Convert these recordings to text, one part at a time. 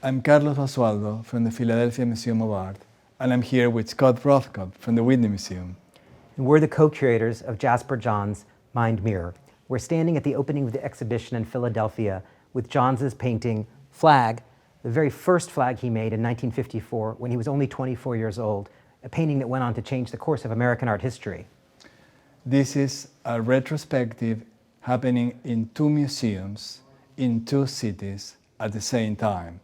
I'm Carlos Basualdo from the Philadelphia Museum of Art, and I'm here with Scott Rothkopf from the Whitney Museum. And we're the co-curators of Jasper John's Mind Mirror. We're standing at the opening of the exhibition in Philadelphia with Johns' painting Flag, the very first flag he made in 1954 when he was only 24 years old, a painting that went on to change the course of American art history. This is a retrospective happening in two museums in two cities at the same time.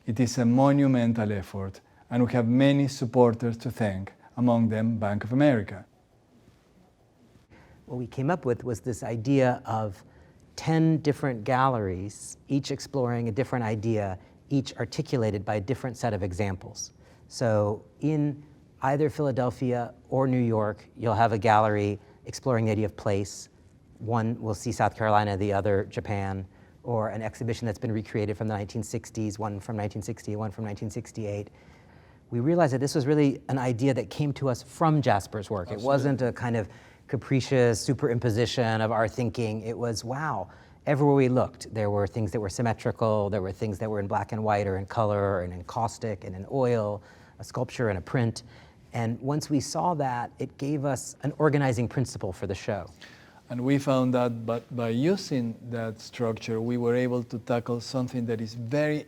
It is a monumental effort, and we have many supporters to thank, among them Bank of America. What we came up with was this idea of 10 different galleries, each exploring a different idea, each articulated by a different set of examples. So in either Philadelphia or New York, you'll have a gallery exploring the idea of place. One will see South Carolina, the other Japan, or an exhibition that's been recreated from the 1960s, one from 1960, one from 1968. We realized that this was really an idea that came to us from Jasper's work. Absolutely. It wasn't a kind of capricious superimposition of our thinking. It was, wow, everywhere we looked, there were things that were symmetrical, there were things that were in black and white or in color and in caustic and in oil, a sculpture and a print. And once we saw that, it gave us an organizing principle for the show. And we found that by using that structure, we were able to tackle something that is very,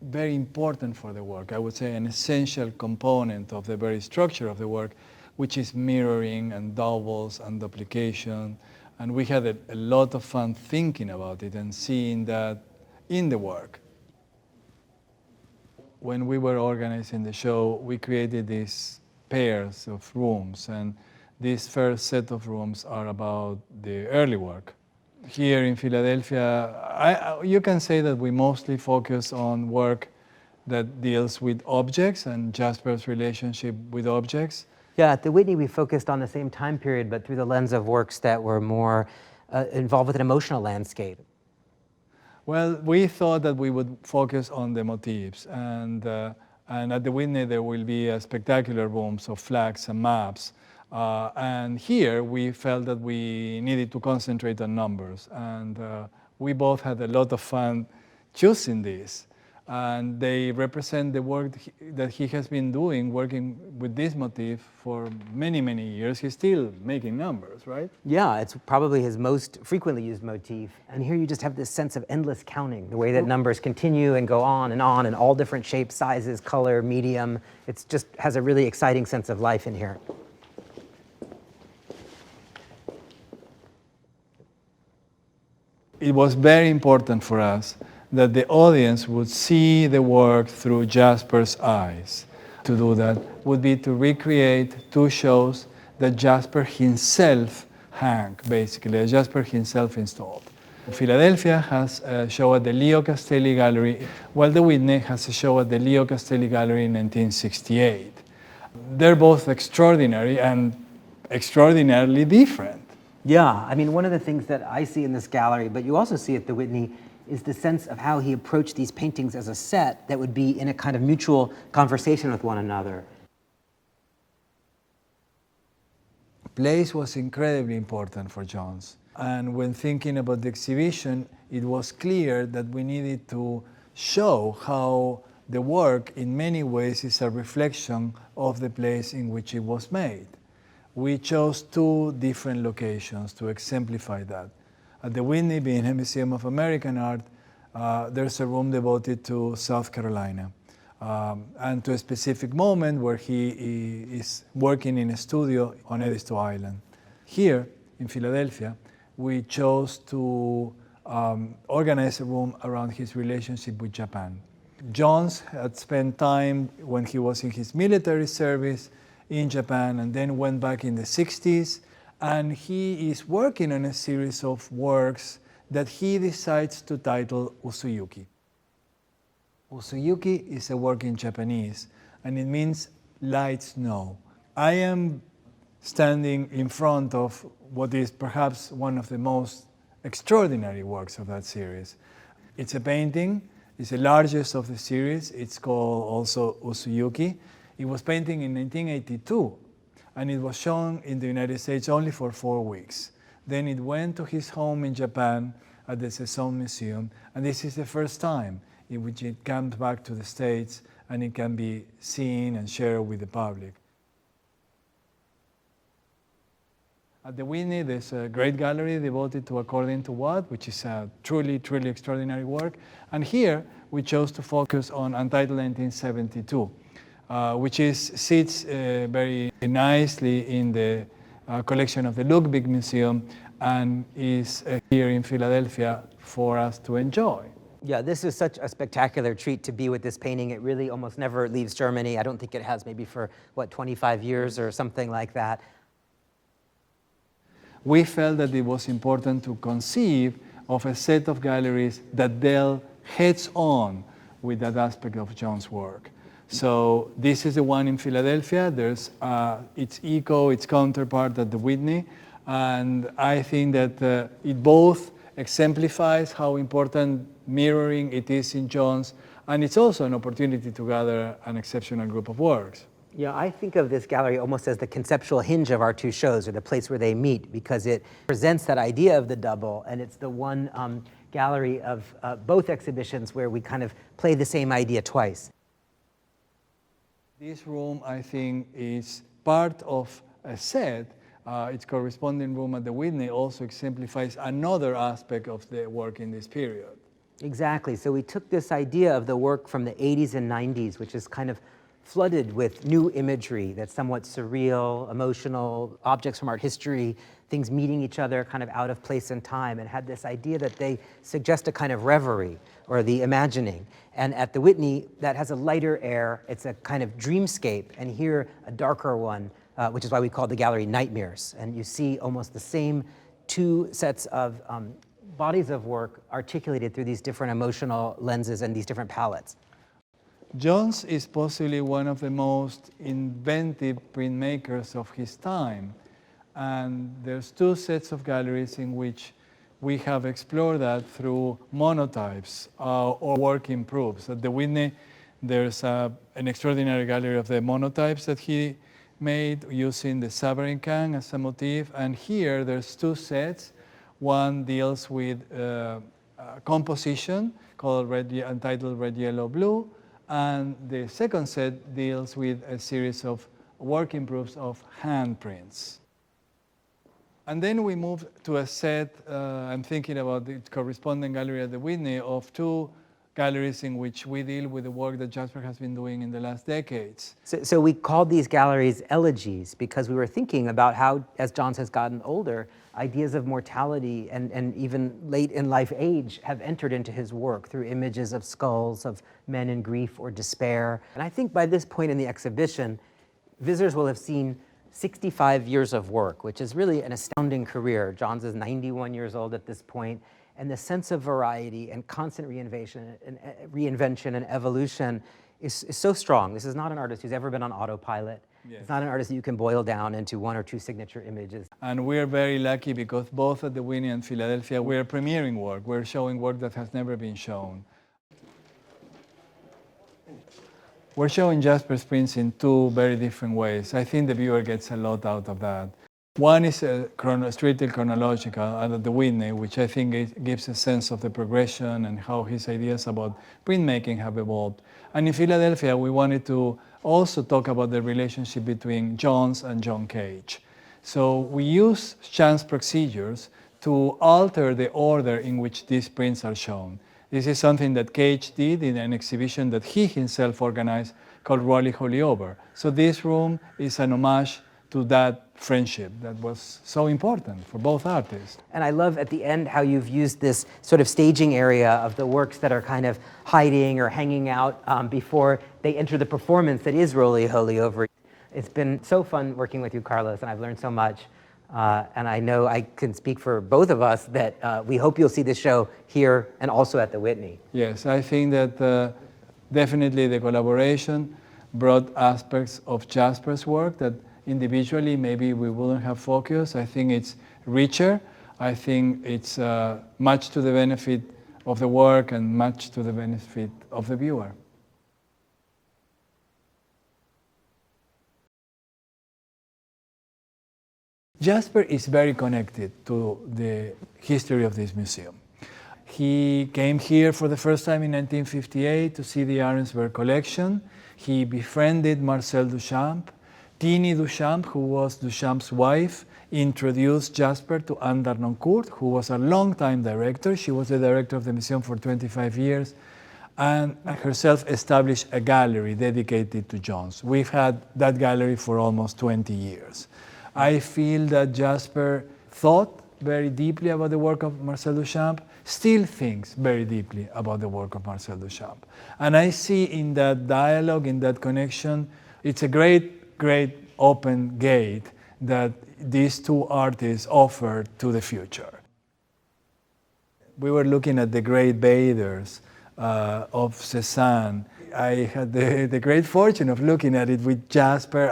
very important for the work. I would say an essential component of the very structure of the work, which is mirroring and doubles and duplication. And we had a lot of fun thinking about it and seeing that in the work. When we were organizing the show, we created these pairs of rooms, and this first set of rooms are about the early work. Here in Philadelphia, you can say that we mostly focus on work that deals with objects and Jasper's relationship with objects. Yeah, at the Whitney we focused on the same time period, but through the lens of works that were more involved with an emotional landscape. Well, we thought that we would focus on the motifs, and at the Whitney there will be a spectacular rooms of flags and maps. And here we felt that we needed to concentrate on numbers, and we both had a lot of fun choosing this. And they represent the work that he has been doing, working with this motif for many, many years. He's still making numbers, right? Yeah, it's probably his most frequently used motif. And here you just have this sense of endless counting, the way that numbers continue and go on in all different shapes, sizes, color, medium. It just has a really exciting sense of life in here. It was very important for us that the audience would see the work through Jasper's eyes. To do that would be to recreate two shows that Jasper himself hung, basically, that Jasper himself installed. Philadelphia has a show at the Leo Castelli Gallery, while the Whitney has a show at the Leo Castelli Gallery in 1968. They're both extraordinary and extraordinarily different. Yeah, I mean, one of the things that I see in this gallery, but you also see at the Whitney, is the sense of how he approached these paintings as a set that would be in a kind of mutual conversation with one another. Place was incredibly important for Johns. And when thinking about the exhibition, it was clear that we needed to show how the work in many ways is a reflection of the place in which it was made. We chose two different locations to exemplify that. At the Whitney, being a Museum of American Art, there's a room devoted to South Carolina and to a specific moment where he is working in a studio on Edisto Island. Here in Philadelphia, we chose to organize a room around his relationship with Japan. Johns had spent time when he was in his military service in Japan and then went back in the 60s. And he is working on a series of works that he decides to title Usuyuki. Usuyuki is a word in Japanese, and it means light snow. I am standing in front of what is perhaps one of the most extraordinary works of that series. It's a painting, it's the largest of the series, it's called also Usuyuki. It was painted in 1982, and it was shown in the United States only for 4 weeks. Then it went to his home in Japan at the Cézanne Museum, and this is the first time in which it comes back to the States and it can be seen and shared with the public. At the Whitney, there's a great gallery devoted to According to What, which is a truly, truly extraordinary work. And here, we chose to focus on Untitled 1972, which sits very nicely in the collection of the Ludwig Museum and is here in Philadelphia for us to enjoy. Yeah, this is such a spectacular treat to be with this painting. It really almost never leaves Germany. I don't think it has, maybe for, 25 years or something like that. We felt that it was important to conceive of a set of galleries that dealt heads-on with that aspect of John's work. So this is the one in Philadelphia. There's its echo, its counterpart at the Whitney. And I think that it both exemplifies how important mirroring it is in John's, and it's also an opportunity to gather an exceptional group of works. Yeah, I think of this gallery almost as the conceptual hinge of our two shows, or the place where they meet, because it presents that idea of the double, and it's the one gallery of both exhibitions where we kind of play the same idea twice. This room, I think, is part of a set. Its corresponding room at the Whitney also exemplifies another aspect of the work in this period. Exactly. So we took this idea of the work from the 80s and 90s, which is kind of flooded with new imagery that's somewhat surreal, emotional, objects from art history, things meeting each other kind of out of place and time, and had this idea that they suggest a kind of reverie or the imagining. And at the Whitney, that has a lighter air. It's a kind of dreamscape, and here a darker one, which is why we call the gallery Nightmares. And you see almost the same two sets of bodies of work articulated through these different emotional lenses and these different palettes. John's is possibly one of the most inventive printmakers of his time. And there's two sets of galleries in which we have explored that through monotypes or working proofs. At the Whitney, there's an extraordinary gallery of the monotypes that he made using the suffering can as a motif. And here there's two sets. One deals with composition called Untitled Red, Yellow, Blue. And the second set deals with a series of working proofs of handprints. And then we moved to a set, I'm thinking about the corresponding gallery at the Whitney, of two galleries in which we deal with the work that Jasper has been doing in the last decades. So we called these galleries elegies because we were thinking about how, as Johns has gotten older, ideas of mortality and even late in life age have entered into his work through images of skulls, of men in grief or despair. And I think by this point in the exhibition, visitors will have seen 65 years of work, which is really an astounding career. Johns is 91 years old at this point, and the sense of variety and constant reinvention and evolution is so strong. This is not an artist who's ever been on autopilot. Yes. It's not an artist that you can boil down into one or two signature images. And we're very lucky because both at the Whitney and Philadelphia, we're premiering work. We're showing work that has never been shown. We're showing Jasper's prints in two very different ways. I think the viewer gets a lot out of that. One is strictly chronological at the Whitney, which I think gives a sense of the progression and how his ideas about printmaking have evolved. And in Philadelphia, we wanted to also talk about the relationship between Johns and John Cage. So we use chance procedures to alter the order in which these prints are shown. This is something that Cage did in an exhibition that he himself organized called Raleigh Holy Over. So this room is an homage to that friendship that was so important for both artists. And I love at the end how you've used this sort of staging area of the works that are kind of hiding or hanging out before they enter the performance that is Raleigh Holy Over. It's been so fun working with you, Carlos, and I've learned so much. And I know I can speak for both of us that we hope you'll see this show here and also at the Whitney. Yes, I think that definitely the collaboration brought aspects of Jasper's work that individually maybe we wouldn't have focused. I think it's richer. I think it's much to the benefit of the work and much to the benefit of the viewer. Jasper is very connected to the history of this museum. He came here for the first time in 1958 to see the Arensberg collection. He befriended Marcel Duchamp. Tini Duchamp, who was Duchamp's wife, introduced Jasper to Anne Darnoncourt, who was a long-time director. She was the director of the museum for 25 years, and herself established a gallery dedicated to Jones. We've had that gallery for almost 20 years. I feel that Jasper thought very deeply about the work of Marcel Duchamp, still thinks very deeply about the work of Marcel Duchamp. And I see in that dialogue, in that connection, it's a great, great open gate that these two artists offer to the future. We were looking at the great bathers of Cézanne. I had the great fortune of looking at it with Jasper,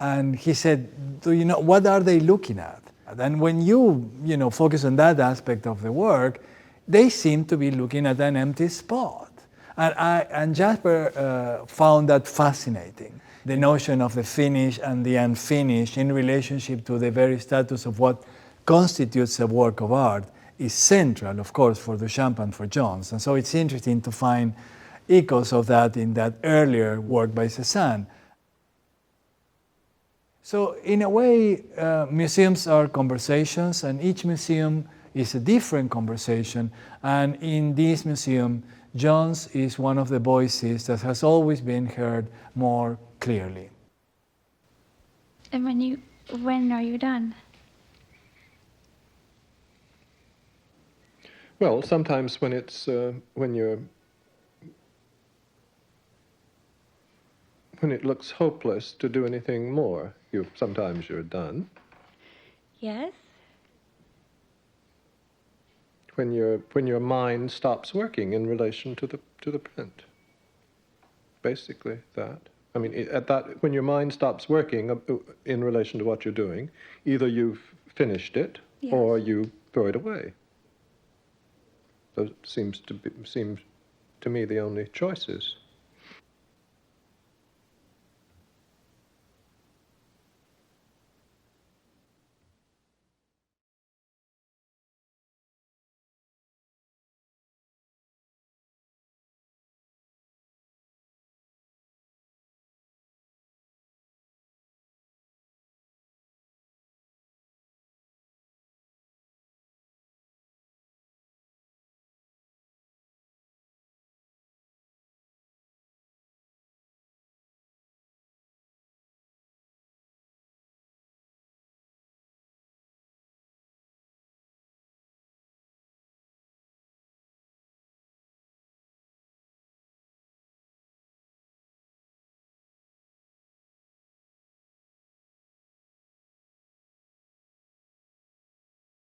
and he said, do you know, what are they looking at? And when you focus on that aspect of the work, they seem to be looking at an empty spot. And Jasper found that fascinating. The notion of the finished and the unfinished in relationship to the very status of what constitutes a work of art is central, of course, for Duchamp and for Jones. And so it's interesting to find echoes of that in that earlier work by Cézanne. So in a way, museums are conversations, and each museum is a different conversation. And in this museum, Jones is one of the voices that has always been heard more clearly. And when are you done? Well, sometimes when it's when it looks hopeless to do anything more, sometimes you're done. Yes. When your mind stops working in relation to the print. Basically that. I mean, when your mind stops working in relation to what you're doing, either you've finished it, yes, or you throw it away. Those seems to me the only choices.